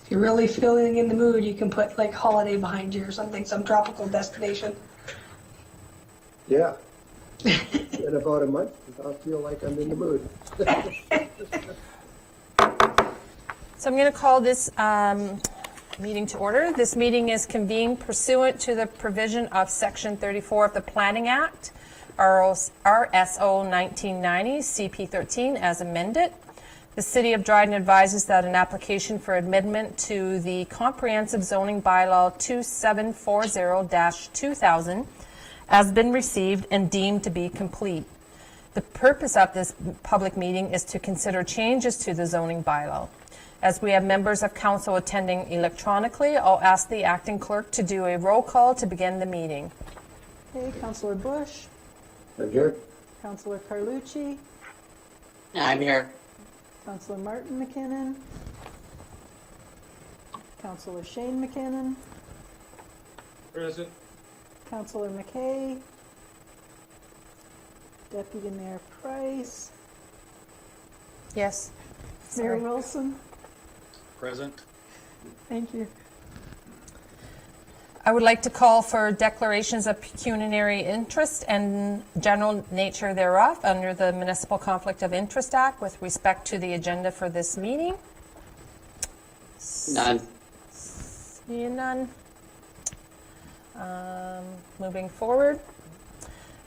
If you're really feeling in the mood, you can put like holiday behind you or something, some tropical destination. Yeah. In about a month, I'll feel like I'm in the mood. So I'm going to call this meeting to order. This meeting is convened pursuant to the provision of Section 34 of the Planning Act, R.S.O. 1990, CP 13, as amended. The City of Dryden advises that an application for amendment to the Comprehensive Zoning Bylaw 2740-2000 has been received and deemed to be complete. The purpose of this public meeting is to consider changes to the zoning bylaw. As we have members of council attending electronically, I'll ask the acting clerk to do a roll call to begin the meeting. Okay, Councillor Bush, I'm here. Councillor Carlucci, I'm here. Councillor Martin McKinnon, Councillor Shane McKinnon, Present. Councillor McKay, Deputy Mayor Price, Yes. Mayor Sorry. Wilson. Present. Thank you. I would like to call for declarations of pecuniary interest and general nature thereof under the Municipal Conflict of Interest Act with respect to the agenda for this meeting. None. Seeing none. Moving forward.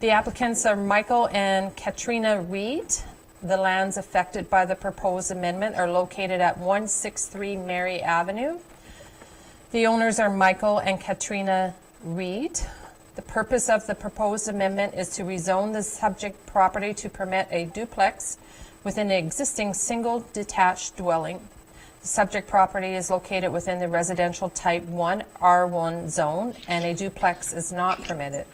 The applicants are Michael and Katrina Reid. The lands affected by the proposed amendment are located at 163 Mary Avenue. The owners are Michael and Katrina Reid. The purpose of the proposed amendment is to rezone the subject property to permit a duplex within an existing single detached dwelling. The subject property is located within the residential type 1 R1 zone, and a duplex is not permitted.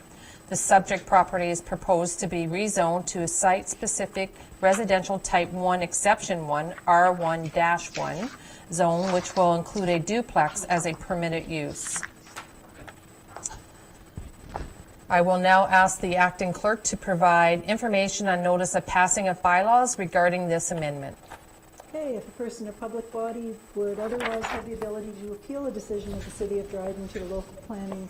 The subject property is proposed to be rezoned to a site-specific residential type 1 exception 1 R1-1 zone, which will include a duplex as a permitted use. I will now ask the acting clerk to provide information on notice of passing of bylaws regarding this amendment. Okay, if a person or public body would otherwise have the ability to appeal a decision of the City of Dryden to the local planning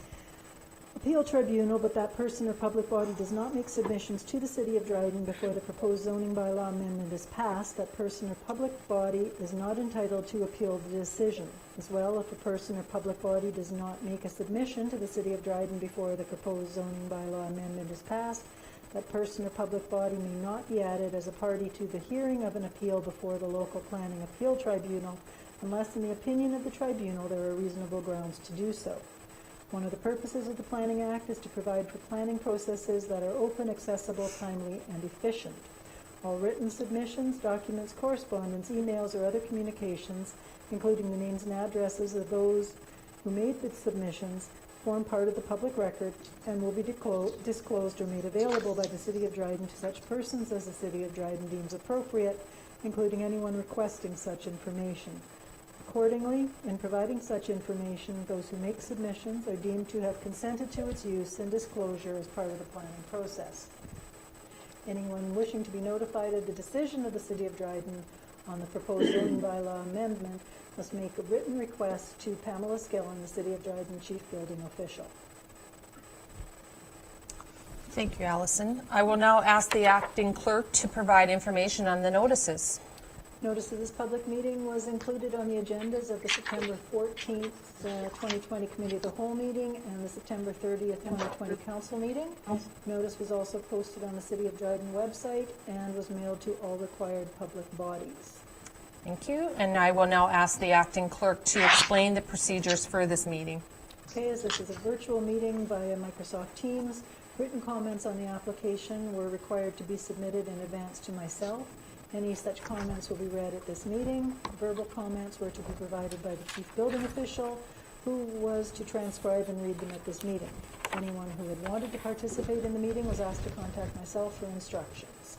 appeal tribunal, but that person or public body does not make submissions to the City of Dryden before the proposed zoning bylaw amendment is passed, that person or public body is not entitled to appeal the decision. As well, if a person or public body does not make a submission to the City of Dryden before the proposed zoning bylaw amendment is passed, that person or public body may not be added as a party to the hearing of an appeal before the local planning appeal tribunal, unless in the opinion of the tribunal there are reasonable grounds to do so. One of the purposes of the Planning Act is to provide for planning processes that are open, accessible, timely, and efficient. All written submissions, documents, correspondence, emails, or other communications, including the names and addresses of those who made the submissions, form part of the public record and will be disclosed or made available by the City of Dryden to such persons as the City of Dryden deems appropriate, including anyone requesting such information. Accordingly, in providing such information, those who make submissions are deemed to have consented to its use and disclosure as part of the planning process. Anyone wishing to be notified of the decision of the City of Dryden on the proposed zoning bylaw amendment must make a written request to Pamela Skillen, the City of Dryden Chief Building Official. Thank you, Allison. I will now ask the acting clerk to provide information on the notices. Notice of this public meeting was included on the agendas of the September 14th, 2020 Committee of the Whole meeting and the September 30th, 2020 Council meeting. Notice was also posted on the City of Dryden website and was mailed to all required public bodies. Thank you. And I will now ask the acting clerk to explain the procedures for this meeting. Okay, as this is a virtual meeting via Microsoft Teams, written comments on the application were required to be submitted in advance to myself. Any such comments will be read at this meeting. Verbal comments were to be provided by the Chief Building Official, who was to transcribe and read them at this meeting. Anyone who had wanted to participate in the meeting was asked to contact myself for instructions.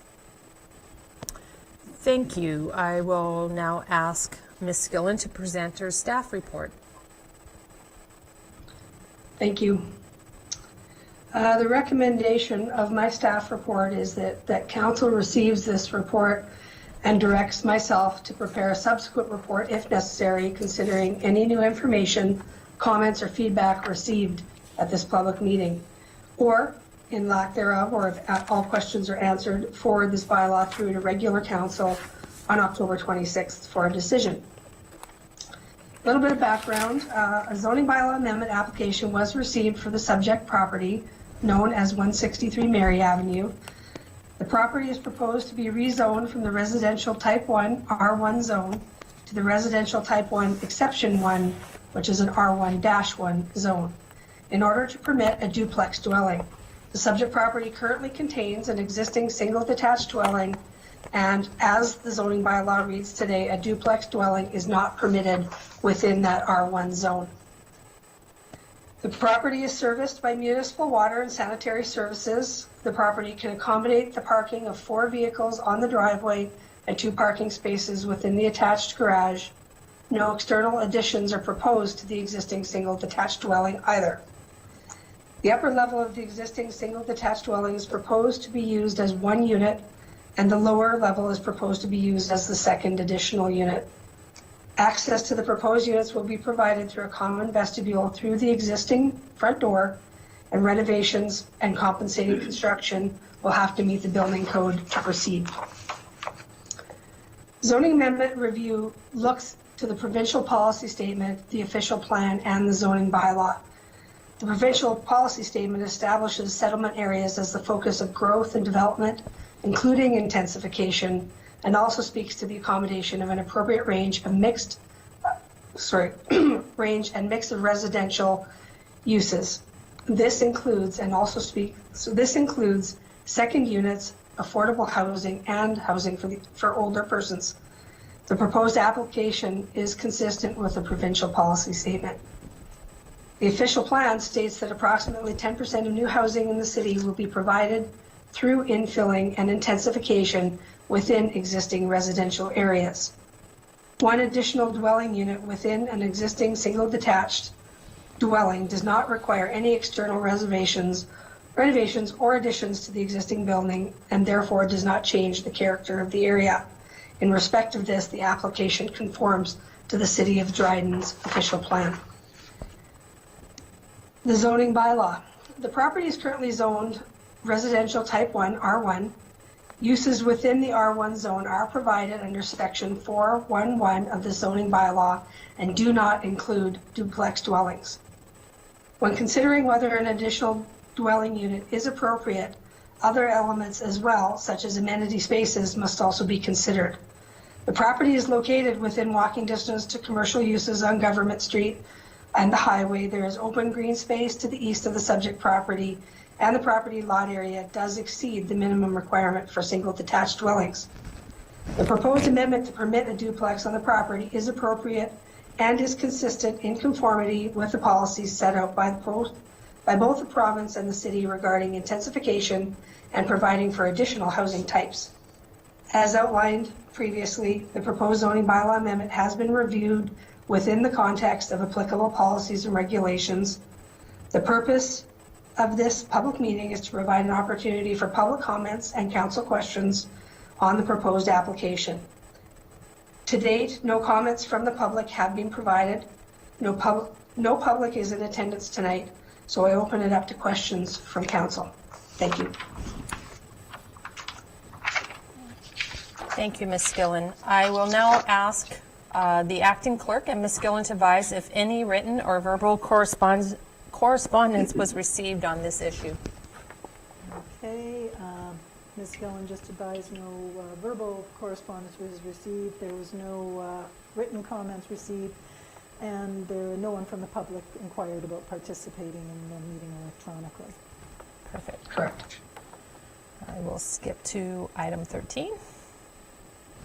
Thank you. I will now ask Ms. Skillen to present her staff report. Thank you. The recommendation of my staff report is that council receives this report and directs myself to prepare a subsequent report if necessary, considering any new information, comments, or feedback received at this public meeting, or in lack thereof, or if all questions are answered, forward this bylaw through to regular council on October 26th for a decision. A little bit of background. A zoning bylaw amendment application was received for the subject property known as 163 Mary Avenue. The property is proposed to be rezoned from the residential type 1 R1 zone to the residential type 1 exception 1, which is an R1-1 zone, in order to permit a duplex dwelling. The subject property currently contains an existing single detached dwelling, and as the zoning bylaw reads today, a duplex dwelling is not permitted within that R1 zone. The property is serviced by municipal water and sanitary services. The property can accommodate the parking of 4 vehicles on the driveway and 2 parking spaces within the attached garage. No external additions are proposed to the existing single detached dwelling either. The upper level of the existing single detached dwelling is proposed to be used as 1 unit, and the lower level is proposed to be used as the second additional unit. Access to the proposed units will be provided through a common vestibule through the existing front door, and renovations and compensating construction will have to meet the building code to proceed. Zoning amendment review looks to the provincial policy statement, the official plan, and the zoning bylaw. The provincial policy statement establishes settlement areas as the focus of growth and development, including intensification, and also speaks to the accommodation of an appropriate range of mix of residential uses. This includes second units, affordable housing, and housing for older persons. The proposed application is consistent with the provincial policy statement. The official plan states that approximately 10% of new housing in the city will be provided through infilling and intensification within existing residential areas. 1 additional dwelling unit within an existing single detached dwelling does not require any external renovations or additions to the existing building, and therefore does not change the character of the area. In respect of this, the application conforms to the City of Dryden's official plan. The zoning bylaw. The property is currently zoned residential type 1, R1. Uses within the R1 zone are provided under section 411 of the zoning bylaw and do not include duplex dwellings. When considering whether an additional dwelling unit is appropriate, other elements as well, such as amenity spaces, must also be considered. The property is located within walking distance to commercial uses on Government Street and the highway. There is open green space to the east of the subject property, and the property lot area does exceed the minimum requirement for single detached dwellings. The proposed amendment to permit a duplex on the property is appropriate and is consistent in conformity with the policies set out by both the province and the city regarding intensification and providing for additional housing types. As outlined previously, the proposed zoning bylaw amendment has been reviewed within the context of applicable policies and regulations. The purpose of this public meeting is to provide an opportunity for public comments and council questions on the proposed application. To date, no comments from the public have been provided. No public is in attendance tonight, so I open it up to questions from council. Thank you. Thank you, Ms. Skillen. I will now ask the acting clerk and Ms. Skillen to advise if any written or verbal correspondence was received on this issue. Okay, Ms. Gillen just advised no verbal correspondence was received. There was no written comments received, and no one from the public inquired about participating in the meeting electronically. Perfect. Correct. I will skip to item 13.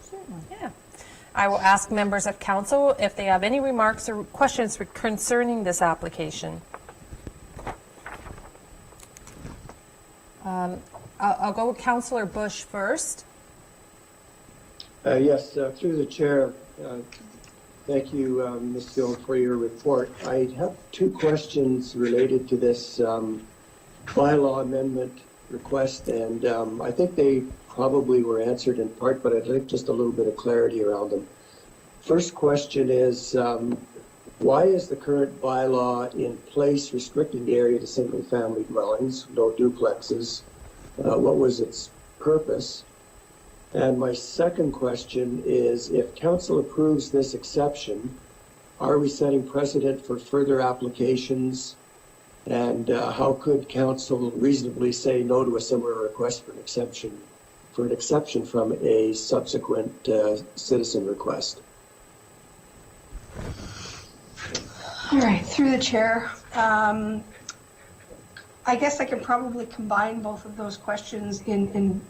Certainly. Yeah. I will ask members of council if they have any remarks or questions concerning this application. I'll go with Councillor Bush first. Yes, through the chair, thank you, Ms. Gill, for your report. I have 2 questions related to this bylaw amendment request, and I think they probably were answered in part, but I'd like just a little bit of clarity around them. First question is, why is the current bylaw in place restricting the area to single-family dwellings, no duplexes? What was its purpose? And my second question is, if council approves this exception, are we setting precedent for further applications? And how could council reasonably say no to a similar request for an exception from a subsequent citizen request? All right, through the chair. I guess I can probably combine both of those questions in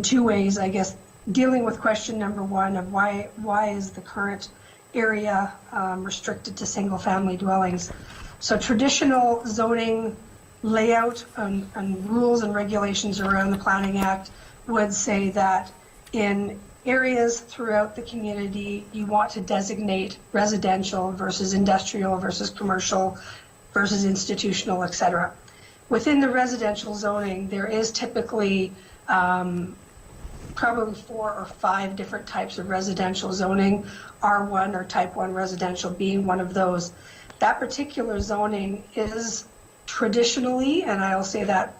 two ways. I guess dealing with question number one of why is the current area restricted to single-family dwellings. So traditional zoning layout and rules and regulations around the Planning Act would say that in areas throughout the community, you want to designate residential versus industrial versus commercial versus institutional, et cetera. Within the residential zoning, there is typically probably 4 or 5 different types of residential zoning, R1 or type 1 residential being one of those. That particular zoning is traditionally, and I'll say that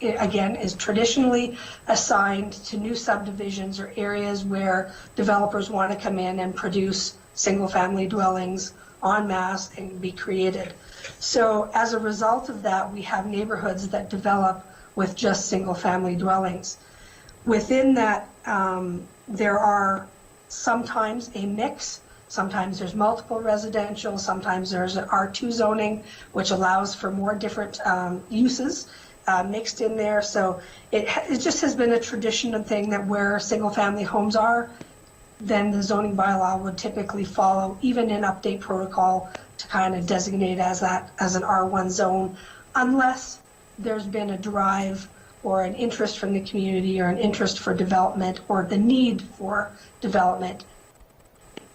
again, is traditionally assigned to new subdivisions or areas where developers want to come in and produce single-family dwellings en masse and be created. So as a result of that, we have neighborhoods that develop with just single-family dwellings. Within that, there are sometimes a mix. Sometimes there's multiple residential, sometimes there's an R2 zoning, which allows for more different uses mixed in there. So it just has been a traditional thing that where single-family homes are, then the zoning bylaw would typically follow, even in update protocol, to kind of designate as an R1 zone, unless there's been a drive or an interest from the community or an interest for development or the need for development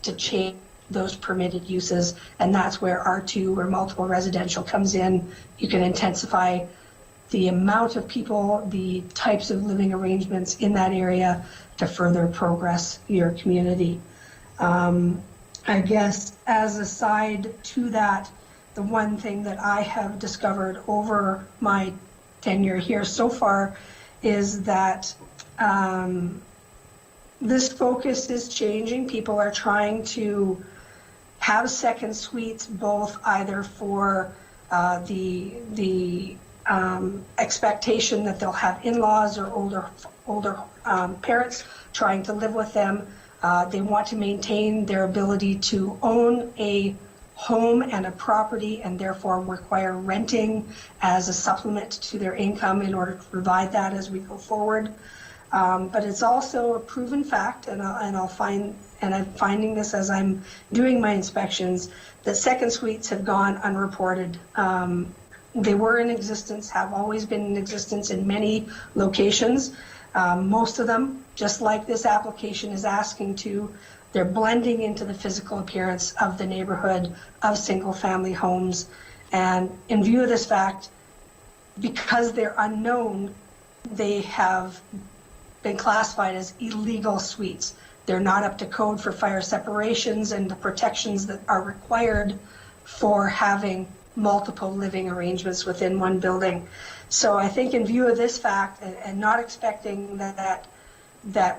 to change those permitted uses. And that's where R2 or multiple residential comes in. You can intensify the amount of people, the types of living arrangements in that area to further progress your community. I guess as a side to that, the one thing that I have discovered over my tenure here so far is that this focus is changing. People are trying to have second suites, both either for the expectation that they'll have in-laws or older parents trying to live with them. They want to maintain their ability to own a home and a property and therefore require renting as a supplement to their income in order to provide that as we go forward. But it's also a proven fact, and I'm finding this as I'm doing my inspections, that second suites have gone unreported. They were in existence, have always been in existence in many locations. Most of them, just like this application is asking to, they're blending into the physical appearance of the neighborhood of single-family homes. And in view of this fact, because they're unknown, they have been classified as illegal suites. They're not up to code for fire separations and the protections that are required for having multiple living arrangements within one building. So I think in view of this fact and not expecting that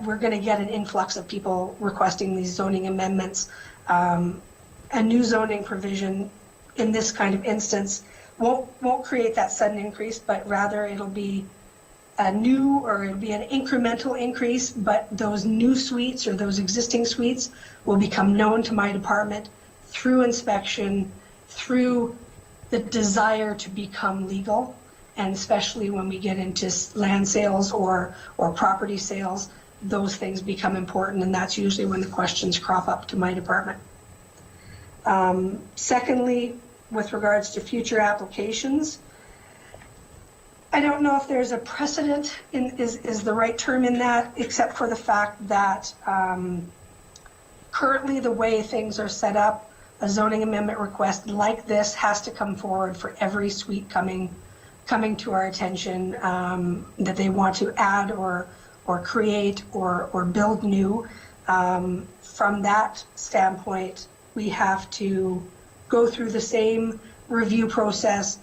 we're going to get an influx of people requesting these zoning amendments, a new zoning provision in this kind of instance won't create that sudden increase, but rather it'll be a new, or it'll be an incremental increase, but those new suites or those existing suites will become known to my department through inspection, through the desire to become legal, and especially when we get into land sales or property sales, those things become important, and that's usually when the questions crop up to my department. Secondly, with regards to future applications, I don't know if there's a precedent is the right term in that, except for the fact that currently the way things are set up, a zoning amendment request like this has to come forward for every suite coming coming to our attention that they want to add or create or build new. From that standpoint, we have to go through the same review process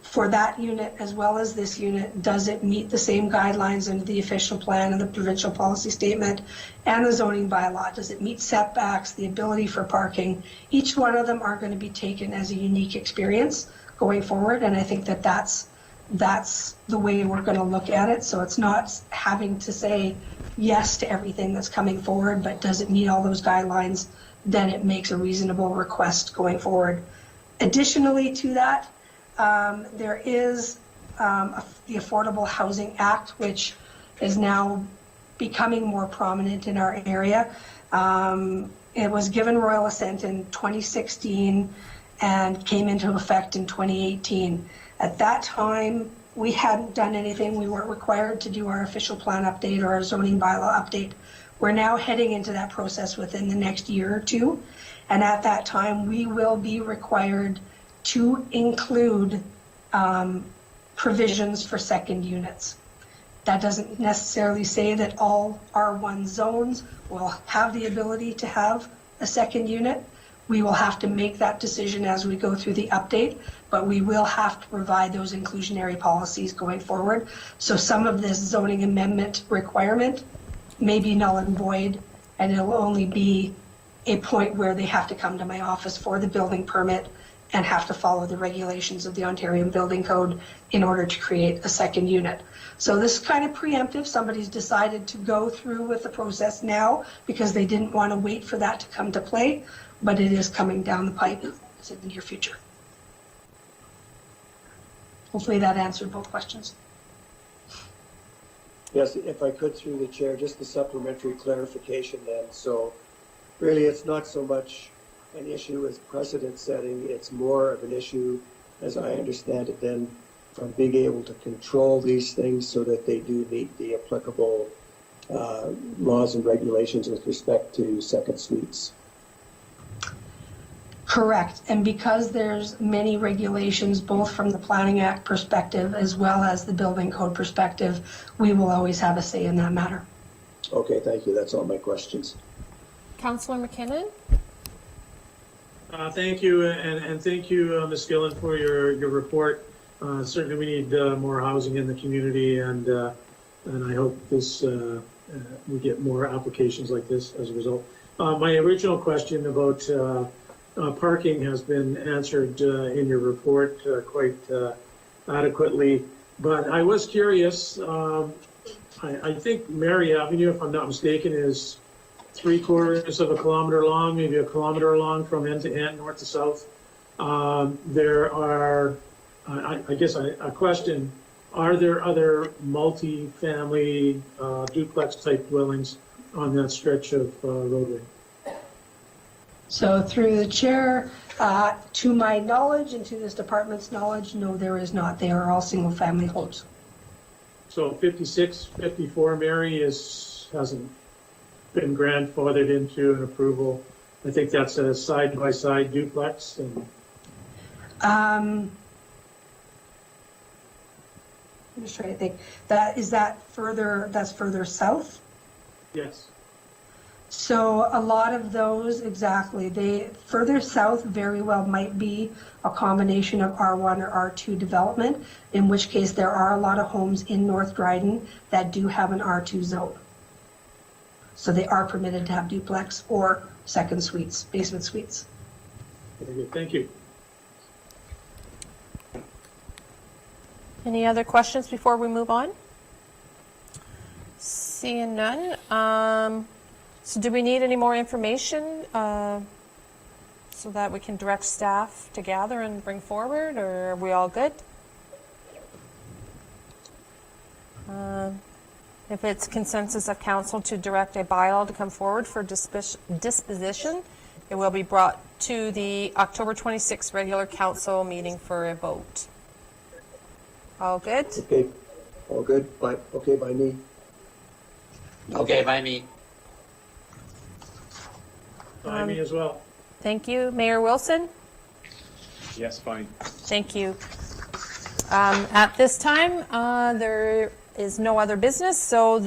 for that unit as well as this unit. Does it meet the same guidelines under the official plan and the provincial policy statement and the zoning bylaw? Does it meet setbacks, the ability for parking? Each one of them are going to be taken as a unique experience going forward, and I think that that's the way we're going to look at it. So it's not having to say yes to everything that's coming forward, but does it meet all those guidelines? Then it makes a reasonable request going forward. Additionally to that, there is the Affordable Housing Act, which is now becoming more prominent in our area. It was given royal assent in 2016 and came into effect in 2018. At that time, we hadn't done anything. We weren't required to do our official plan update or our zoning bylaw update. We're now heading into that process within the next year or two. And at that time, we will be required to include provisions for second units. That doesn't necessarily say that all R1 zones will have the ability to have a second unit. We will have to make that decision as we go through the update, but we will have to provide those inclusionary policies going forward. So some of this zoning amendment requirement may be null and void, and it'll only be a point where they have to come to my office for the building permit and have to follow the regulations of the Ontario Building Code in order to create a second unit. So this is kind of preemptive. Somebody's decided to go through with the process now because they didn't want to wait for that to come to play, but it is coming down the pipe in the near future. Hopefully that answered both questions. Yes, if I could, through the chair, just a supplementary clarification then. So really, it's not so much an issue as precedent setting, it's more of an issue, as I understand it then, from being able to control these things so that they do meet the applicable laws and regulations with respect to second suites. Correct. And because there's many regulations, both from the Planning Act perspective as well as the Building Code perspective, we will always have a say in that matter. Okay, thank you. That's all my questions. Councillor McKinnon? Thank you, and thank you, Ms. Gillen, for your report. Certainly, we need more housing in the community, and I hope this we get more applications like this as a result. My original question about parking has been answered in your report quite adequately, but I was curious. I think Mary Avenue, if I'm not mistaken, is 3/4 of a kilometer long, maybe a kilometer long from end to end, north to south. There are, I guess, a question, are there other multi-family duplex type dwellings on that stretch of roadway? So through the chair, to my knowledge and to this department's knowledge, no, there is not. They are all single family homes. So 56, 54 Mary hasn't been grandfathered into an approval. I think that's a side-by-side duplex. And I'm just trying to think. That's further south? yes. So a lot of those, exactly, they further south very well might be a combination of R1 or R2 development, in which case there are a lot of homes in North Dryden that do have an R2 zone. So they are permitted to have duplex or second suites, basement suites. Very good. Thank you. Any other questions before we move on? Seeing none. So do we need any more information so that we can direct staff to gather and bring forward, or are we all good? If it's consensus of council to direct a bylaw to come forward for disposition, it will be brought to the October 26th regular council meeting for a vote. All good? Okay, all good. Okay by me. Okay, by me. By me as well. Thank you. Mayor Wilson? Yes, fine. Thank you. At this time, there is no other business, so